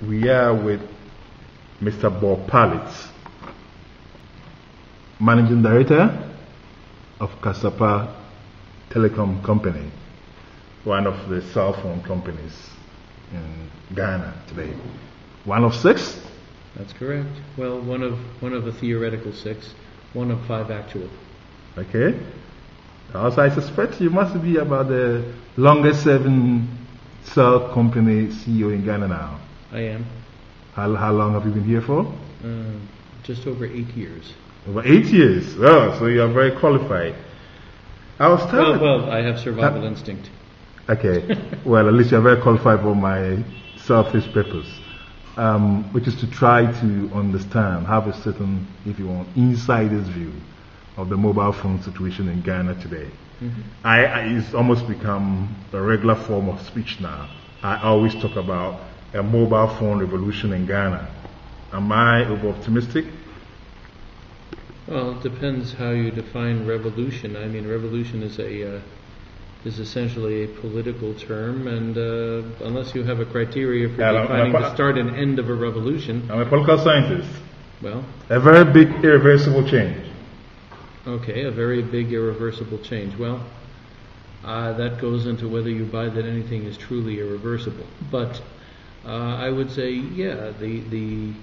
we are with Mr. Palitz, Managing Director of Kasapa Telecom Company, one of the cell phone companies in Ghana today. One of 6? That's correct. Well, one of a theoretical 6, one of 5 actual. Okay. Also, I suspect you must be about the longest serving cell company CEO in Ghana now. I am. How long have you been here for? Just over 8 years. Over 8 years. Oh, so you are very qualified. I was telling. Well, I have survival instinct. Okay. Well, at least you are very qualified for my selfish purpose, which is to try to understand, have a certain, if you want, insider's view of the mobile phone situation in Ghana today. Mm-hmm. It's almost become a regular form of speech now. I always talk about a mobile phone revolution in Ghana. Am I over-optimistic? Well, it depends how you define revolution. I mean, revolution is essentially a political term, and unless you have a criteria for defining the start and end of a revolution. I'm a political scientist. Well, a very big irreversible change. Okay, a very big irreversible change. Well, that goes into whether you buy that anything is truly irreversible. But I would say, yeah, the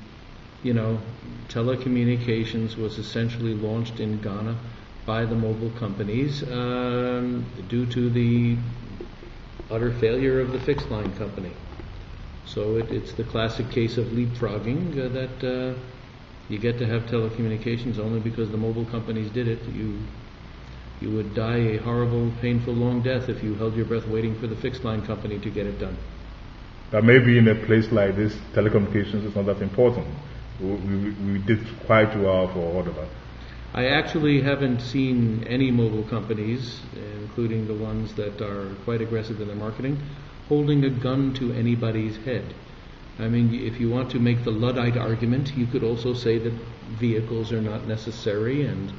telecommunications was essentially launched in Ghana by the mobile companies due to the utter failure of the fixed line company. So it's the classic case of leapfrogging that you get to have telecommunications only because the mobile companies did it. You would die a horrible, painful, long death if you held your breath waiting for the fixed line company to get it done. But maybe in a place like this, telecommunications is not that important. We did quite well for whatever. I actually haven't seen any mobile companies, including the ones that are quite aggressive in their marketing, holding a gun to anybody's head. I mean, if you want to make the Luddite argument, you could also say that vehicles are not necessary, and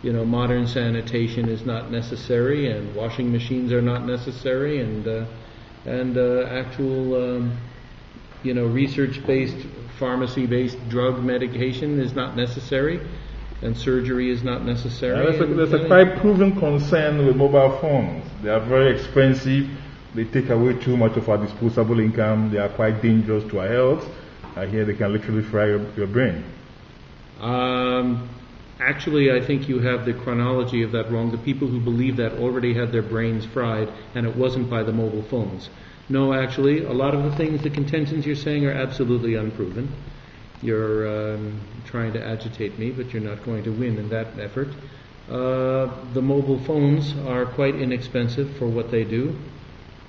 modern sanitation is not necessary, and washing machines are not necessary, and actual research-based, pharmacy-based drug medication is not necessary, and surgery is not necessary. There's a quite proven concern with mobile phones. They are very expensive. They take away too much of our disposable income. They are quite dangerous to our health. I hear they can literally fry your brain. Actually, I think you have the chronology of that wrong. The people who believe that already had their brains fried, and it wasn't by the mobile phones. No, actually, a lot of the things, the contentions you're saying are absolutely unproven. You're trying to agitate me, but you're not going to win in that effort. The mobile phones are quite inexpensive for what they do.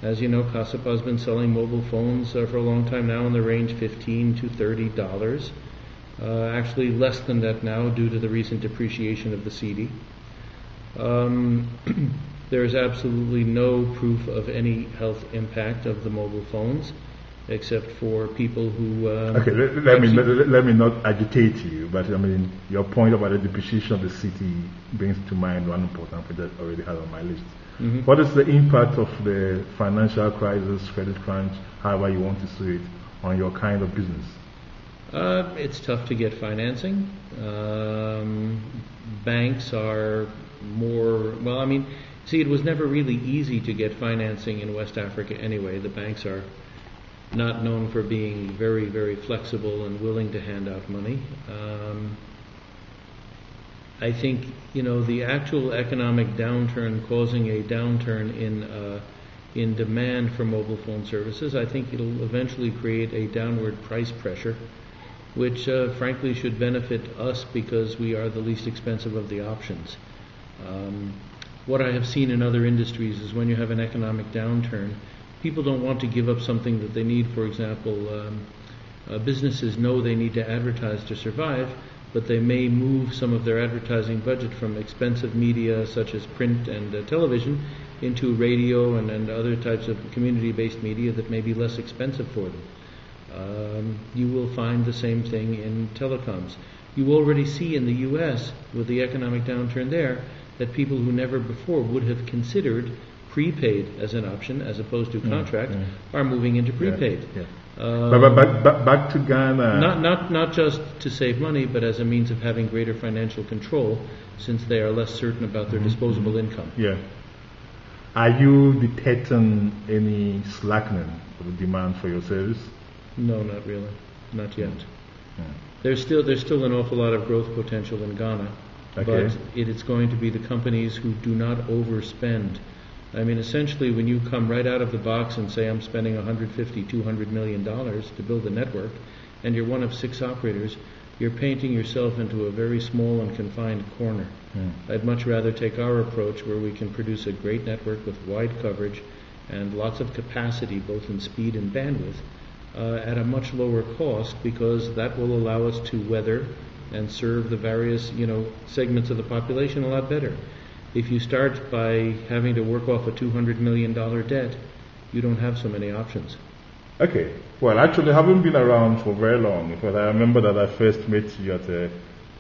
As you know, Kasapa has been selling mobile phones for a long time now in the range $15 to $30. Actually less than that now due to the recent depreciation of the CD. There is absolutely no proof of any health impact of the mobile phones, except for people who... okay, let me not agitate you, but I mean, your point about the depreciation of the city brings to mind one important point that I already had on my list. Mm-hmm. What is the impact of the financial crisis, credit crunch, however you want to see it, on your kind of business? It's tough to get financing. Banks are more... Well, I mean, see, it was never really easy to get financing in West Africa anyway. The banks are not known for being very, very flexible and willing to hand out money. I think, the actual economic downturn causing a downturn in demand for mobile phone services, I think it'll eventually create a downward price pressure, which frankly should benefit us because we are the least expensive of the options. What I have seen in other industries is when you have an economic downturn, people don't want to give up something that they need. For example, businesses know they need to advertise to survive, but they may move some of their advertising budget from expensive media such as print and television into radio and other types of community-based media that may be less expensive for them. You will find the same thing in telecoms. You already see in the U.S. with the economic downturn there that people who never before would have considered prepaid as an option as opposed to contract are moving into prepaid. But back to Ghana. Not just to save money, but as a means of having greater financial control, since they are less certain about their disposable income. Yeah. Are you detecting any slackening of the demand for your service? No, not really. Not yet. There's still an awful lot of growth potential in Ghana, Okay. but it's going to be the companies who do not overspend. I mean, essentially, when you come right out of the box and say, I'm spending $150, $200 million to build a network, and you're one of 6 operators, you're painting yourself into a very small and confined corner. I'd much rather take our approach where we can produce a great network with wide coverage and lots of capacity, both in speed and bandwidth, at a much lower cost, because that will allow us to weather and serve the various, segments of the population a lot better. If you start by having to work off a $200 million debt, you don't have so many options. Okay. Well, actually, I haven't been around for very long, because I remember that I first met you at a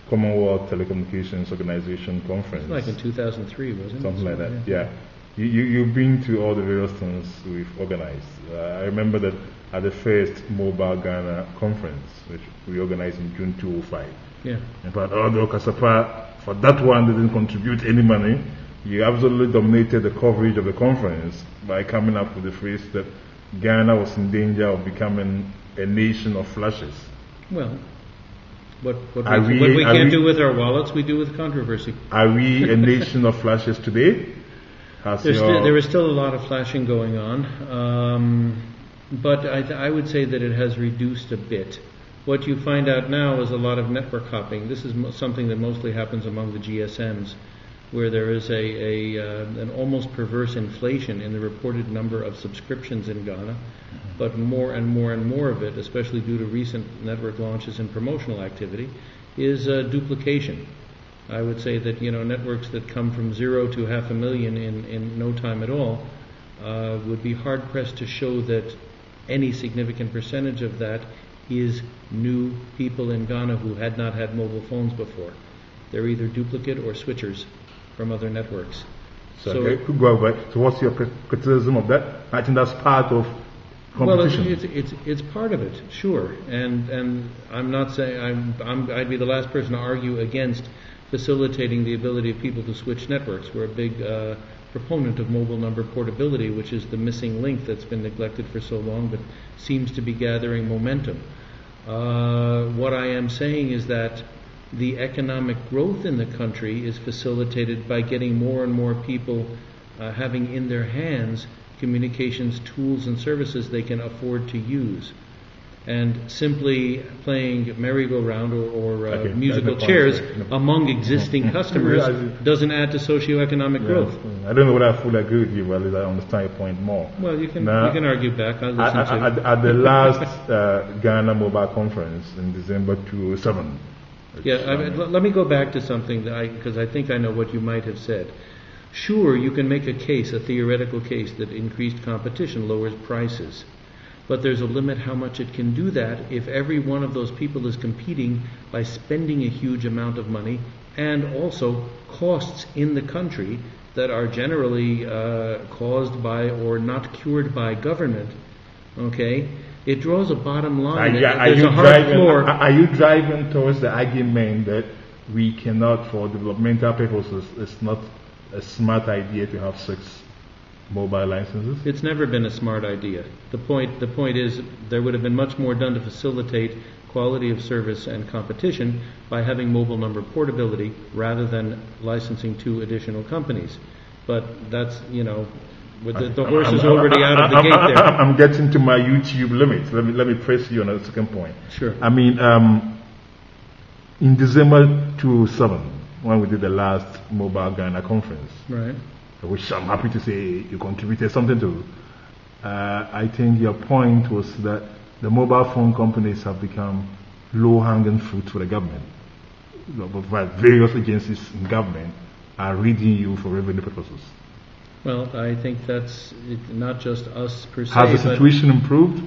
Commonwealth Telecommunications Organization conference. Like in 2003, wasn't it? Something like that, yeah. You've been to all the various things we've organized. I remember that at the first Mobile Ghana conference, which we organized in June 2005. Yeah. In fact, although Kasapa, for that one, didn't contribute any money, you absolutely dominated the coverage of the conference by coming up with the phrase that Ghana was in danger of becoming a nation of flashes. Well, what we can't do with our wallets, we do with controversy. Are we a nation of flashes today? There is still a lot of flashing going on, but I would say that it has reduced a bit. What you find out now is a lot of network hopping. This is something that mostly happens among the GSMs, where there is an almost perverse inflation in the reported number of subscriptions in Ghana, but more and more and more of it, especially due to recent network launches and promotional activity, is duplication. I would say that networks that come from 0 to 500,000 in no time at all would be hard pressed to show that any significant percentage of that is new people in Ghana who had not had mobile phones before. They're either duplicate or switchers from other networks. So what's your criticism of that? I think that's part of competition. Well, it's part of it, sure. And I'm not saying I'd be the last person to argue against facilitating the ability of people to switch networks. We're a big proponent of mobile number portability, which is the missing link that's been neglected for so long but seems to be gathering momentum. What I am saying is that the economic growth in the country is facilitated by getting more and more people having in their hands communications tools and services they can afford to use. And simply playing merry-go-round or musical chairs among existing customers doesn't add to socioeconomic growth. I don't know whether I fully agree with you, but I understand your point more. Well, you can argue back. I'll listen to you. At the last Ghana Mobile Conference in December 2007. Let me go back to something because I think I know what you might have said. Sure, you can make a theoretical case that increased competition lowers prices. But there's a limit how much it can do that if every one of those people is competing by spending a huge amount of money, and also costs in the country that are generally caused by or not cured by government. Okay? It draws a bottom line. There's a hard floor. Are you driving towards the argument that we cannot, for developmental purposes, it's not a smart idea to have 6 mobile licenses? It's never been a smart idea. The point is there would have been much more done to facilitate quality of service and competition by having mobile number portability rather than licensing 2 additional companies. But that's, the horse is already out of the gate there. I'm getting to my YouTube limit. Let me press you on a second point. Sure. I mean, in December 2007, when we did the last Mobile Ghana conference, right, which I'm happy to say you contributed something to, I think your point was that the mobile phone companies have become low-hanging fruit for the government. Various agencies in government are reading you for revenue purposes. Well, I think that's not just us per se. Has the situation improved?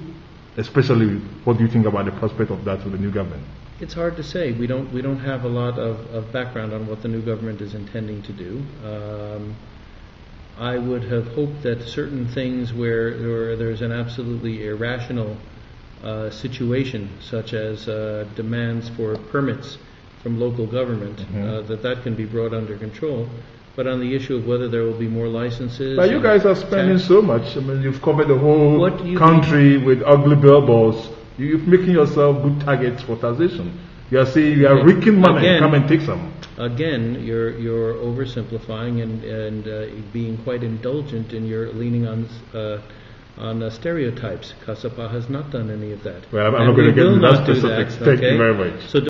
Especially, what do you think about the prospect of that with the new government? It's hard to say. We don't have a lot of background on what the new government is intending to do. I would have hoped that certain things where there's an absolutely irrational situation, such as demands for permits from local government, that can be brought under control. But on the issue of whether there will be more licenses... But you guys are spending so much. I mean, you've covered the whole country with ugly billboards. You're making yourself good targets for taxation. You are saying you are raking money, come and take some. Again, you're oversimplifying and being quite indulgent in your leaning on stereotypes. Kasapa has not done any of that. Well, I'm not going to get into that specifics. Thank you very much. So